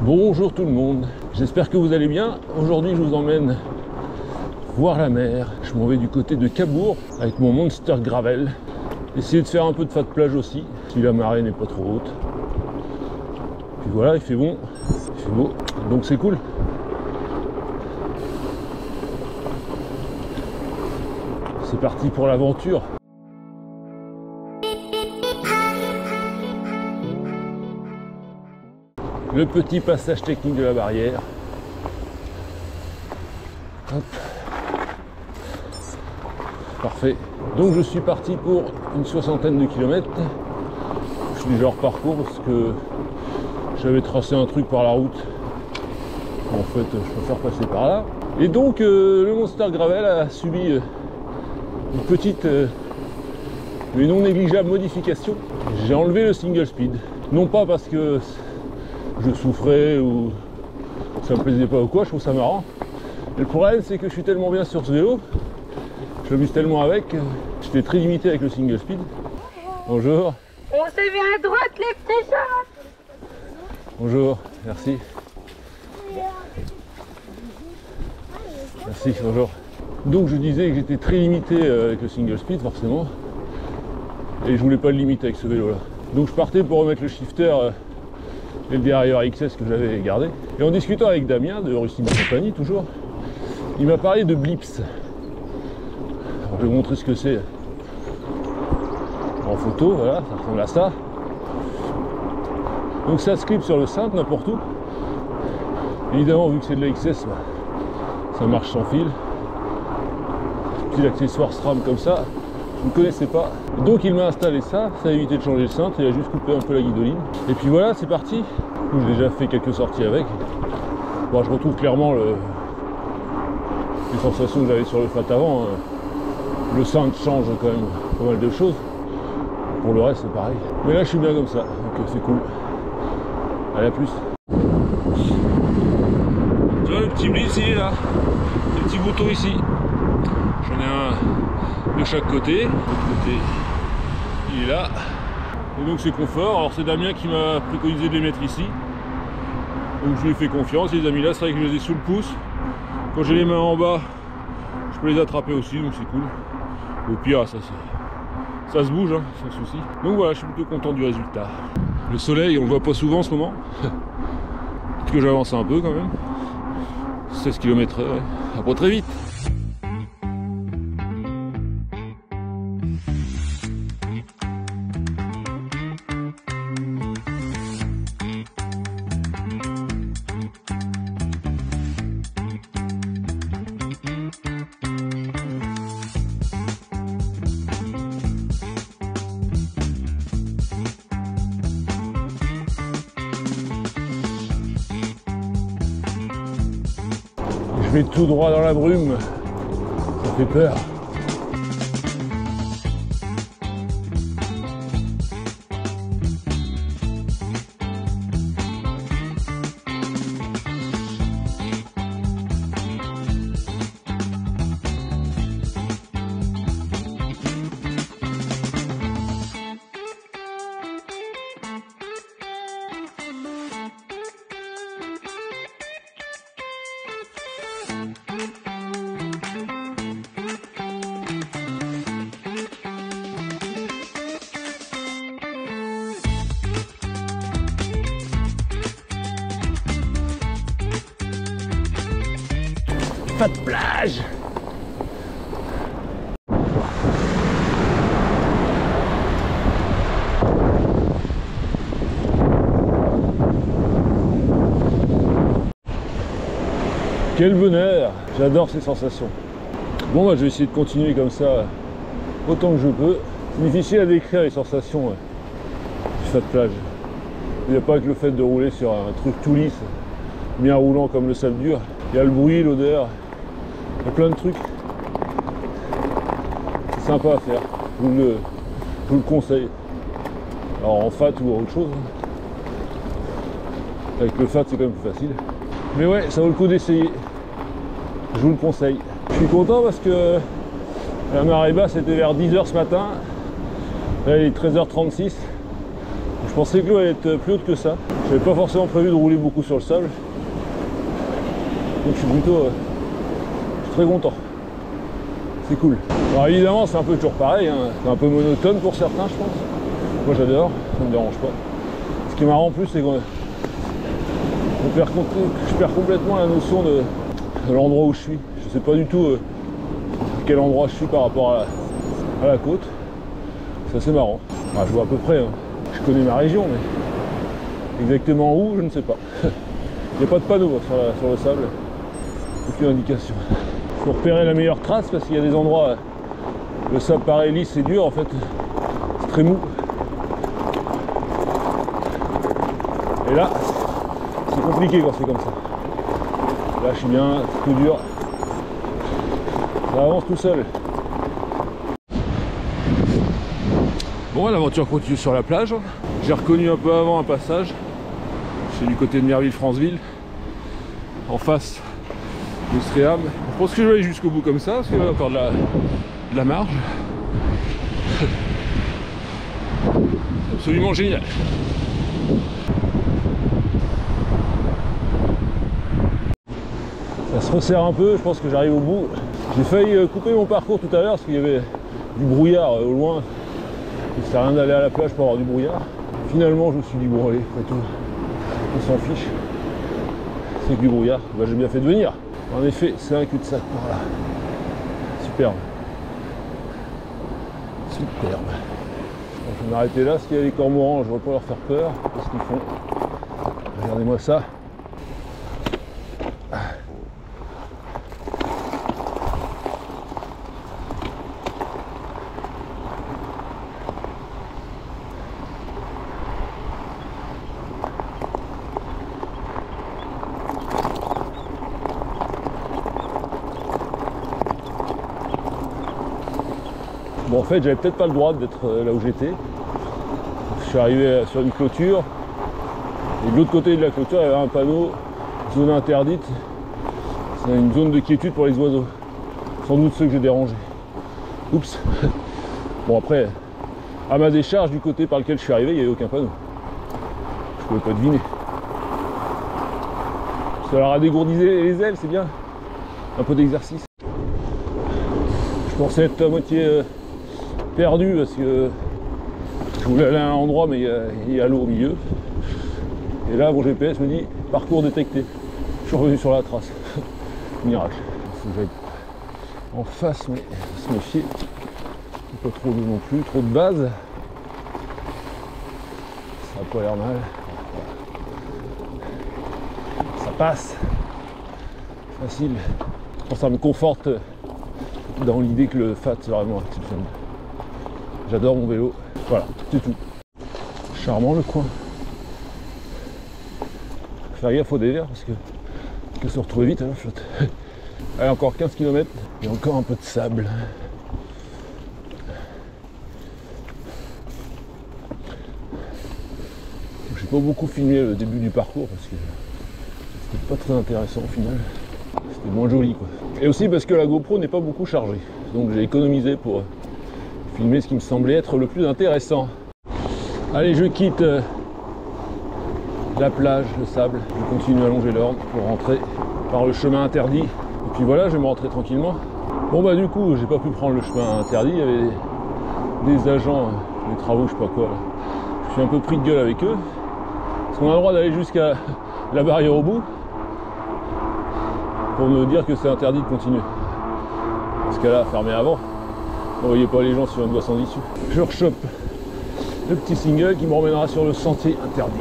Bonjour tout le monde, j'espère que vous allez bien. Aujourd'hui je vous emmène voir la mer. Je m'en vais du côté de Cabourg avec mon Monster Gravel. Essayer de faire un peu de fat plage aussi, si la marée n'est pas trop haute. Puis voilà, il fait bon, il fait beau, donc c'est cool. C'est parti pour l'aventure. Le petit passage technique de la barrière. Hop. Parfait. Donc je suis parti pour une soixantaine de kilomètres. Je suis déjà hors parcours parce que j'avais tracé un truc par la route. En fait, je préfère passer par là. Et donc le Monster Gravel a subi une petite mais non négligeable modification. J'ai enlevé le single speed. Non pas parce que je souffrais ou ça me plaisait pas ou quoi, je trouve ça marrant. Et le problème c'est que je suis tellement bien sur ce vélo, je m'amuse tellement avec, j'étais très limité avec le single speed. Bonjour. On s'est mis à droite les petits chats. Bonjour, merci. Merci, bonjour. Donc je disais que j'étais très limité avec le single speed forcément. Et je voulais pas le limiter avec ce vélo là. Donc je partais pour remettre le shifter et le derrière XS que j'avais gardé. Et en discutant avec Damien de Rusty Company toujours, il m'a parlé de Blips. Alors, je vais vous montrer ce que c'est en photo, voilà, ça ressemble à ça. Donc ça se clip sur le cintre n'importe où. Évidemment vu que c'est de la XS, ça marche sans fil. Petit accessoire SRAM comme ça, je ne connaissais pas. Donc il m'a installé ça, ça a évité de changer le cintre, il a juste coupé un peu la guidoline. Et puis voilà, c'est parti. J'ai déjà fait quelques sorties avec. Bon, je retrouve clairement les sensations que j'avais sur le Fat avant. Le cintre change quand même pas mal de choses. Pour le reste, c'est pareil. Mais là, je suis bien comme ça, donc c'est cool. Allez, à plus. Tu vois le petit blitz, il est là. Le petit bouton ici. J'en ai un de chaque côté. De l'autre côté, il est là. Et donc c'est confort. Alors c'est Damien qui m'a préconisé de les mettre ici. Donc je lui ai fait confiance. Il les a mis là. C'est vrai que je les ai sous le pouce. Quand j'ai les mains en bas, je peux les attraper aussi. Donc c'est cool. Au pire, ça se bouge, hein, sans souci. Donc voilà, je suis plutôt content du résultat. Le soleil, on le voit pas souvent en ce moment. Parce que j'avance un peu quand même. 16 km/h, ouais. Après très vite. Je vais tout droit dans la brume, ça fait peur. Pas de plage. Quel bonheur, j'adore ces sensations. Bon bah je vais essayer de continuer comme ça autant que je peux. C'est difficile à décrire les sensations du fat plage. Il n'y a pas que le fait de rouler sur un truc tout lisse, bien roulant comme le sable dur. Il y a le bruit, l'odeur, il y a plein de trucs. C'est sympa à faire, je vous le conseille. Alors en fat ou autre chose. Avec le fat c'est quand même plus facile. Mais ouais, ça vaut le coup d'essayer. Je vous le conseille. Je suis content parce que la marée basse était vers 10 h ce matin. Là il est 13 h 36. Je Je pensais que l'eau allait être plus haute que ça. J'avais pas forcément prévu de rouler beaucoup sur le sable. Donc je suis plutôt très content. C'est cool. Alors évidemment c'est un peu toujours pareil, hein. C'est un peu monotone pour certains je pense. Moi j'adore, ça me dérange pas. Ce qui est marrant en plus c'est que je perds complètement la notion de l'endroit où je suis. Je sais pas du tout quel endroit je suis par rapport à la côte. C'est assez marrant. Enfin, je vois à peu près, hein. Je connais ma région mais exactement où je ne sais pas. Il n'y a pas de panneau sur le sable. Aucune indication. Il faut repérer la meilleure trace parce qu'il y a des endroits le sable paraît lisse et dur en fait. C'est très mou. Et là, c'est compliqué quand c'est comme ça. Là je suis bien, c'est tout dur. Ça avance tout seul. Bon, l'aventure continue sur la plage. J'ai reconnu un peu avant un passage. C'est du côté de Merville-Franceville. En face de Stréham. Je pense que je vais aller jusqu'au bout comme ça, parce qu'il y a encore de la marge. Absolument génial. Ça se resserre un peu, je pense que j'arrive au bout. J'ai failli couper mon parcours tout à l'heure, parce qu'il y avait du brouillard au loin. Il ne sert à rien d'aller à la plage pour avoir du brouillard. Finalement, je me suis dit, bon allez, après tout, on s'en fiche. C'est que du brouillard, bah, j'ai bien fait de venir. En effet, c'est un cul-de-sac par là. Superbe. Superbe. Donc, je vais m'arrêter là, parce qu'il y a les cormorans, je ne veux pas leur faire peur. Qu'est-ce qu'ils font? Regardez-moi ça. Bon, en fait, j'avais peut-être pas le droit d'être là où j'étais. Je suis arrivé sur une clôture. Et de l'autre côté de la clôture, il y avait un panneau zone interdite. C'est une zone de quiétude pour les oiseaux. Sans doute ceux que j'ai dérangés. Oups. Bon, après, à ma décharge, du côté par lequel je suis arrivé, il n'y avait aucun panneau. Je pouvais pas deviner. Ça leur a dégourdi les ailes, c'est bien. Un peu d'exercice. Je pensais être à moitié perdu parce que je voulais aller à un endroit mais il y a l'eau au milieu. Et là mon GPS me dit parcours détecté. Je suis revenu sur la trace. Miracle. Il faut que j'aille en face mais se méfier. Pas trop d'eau non plus, trop de base. Ça n'a pas l'air mal. Ça passe. Facile. Je pense que ça me conforte dans l'idée que le FAT c'est vraiment exceptionnel. J'adore mon vélo. Voilà, c'est tout. Charmant le coin. Faire gaffe au dévers parce que se retrouver vite à la flotte. Allez, encore 15 km et encore un peu de sable. J'ai pas beaucoup filmé le début du parcours parce que c'était pas très intéressant au final. C'était moins joli quoi. Et aussi parce que la GoPro n'est pas beaucoup chargée. Donc j'ai économisé pour filmer ce qui me semblait être le plus intéressant. Allez, je quitte la plage, le sable. Je continue à longer l'Orne pour rentrer par le chemin interdit. Et puis voilà, je vais me rentrer tranquillement. Bon bah du coup, j'ai pas pu prendre le chemin interdit. Il y avait des agents, des travaux, je sais pas quoi. Là. Je suis un peu pris de gueule avec eux. Parce qu'on a le droit d'aller jusqu'à la barrière au bout. Pour me dire que c'est interdit de continuer. Parce qu'elle a fermé avant. Vous voyez pas les gens sur une voie sans issue. Je rechoppe le petit single qui me ramènera sur le sentier interdit.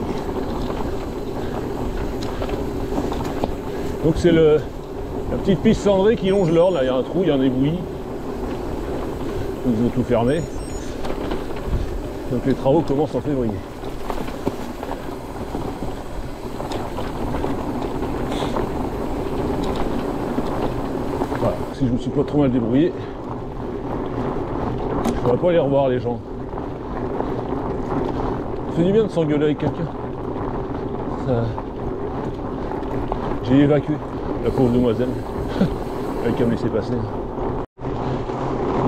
Donc c'est la petite piste cendrée qui longe l'Orne. Là il y a un trou, il y a un éboulis. Ils ont tout fermé. Donc les travaux commencent en février. Voilà, si je me suis pas trop mal débrouillé, je pourrais pas les revoir les gens. Ça fait du bien de s'engueuler avec quelqu'un. Ça... J'ai évacué la pauvre demoiselle. Elle qu'à me laisser passer.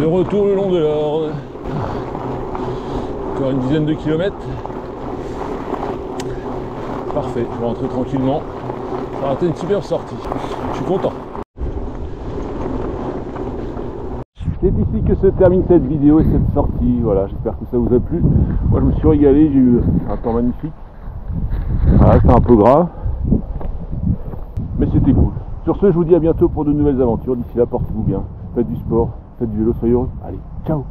De retour le long de l'Orne. Encore une dizaine de kilomètres. Parfait, je vais rentrer tranquillement. Ça a été une superbe sortie. Je suis content. C'est ici que se termine cette vidéo et cette sortie. Voilà, j'espère que ça vous a plu. Moi je me suis régalé, j'ai eu un temps magnifique. Voilà, c'est un peu grave. Mais c'était cool. Sur ce, je vous dis à bientôt pour de nouvelles aventures. D'ici là, portez-vous bien. Faites du sport, faites du vélo, soyez heureux. Allez, ciao!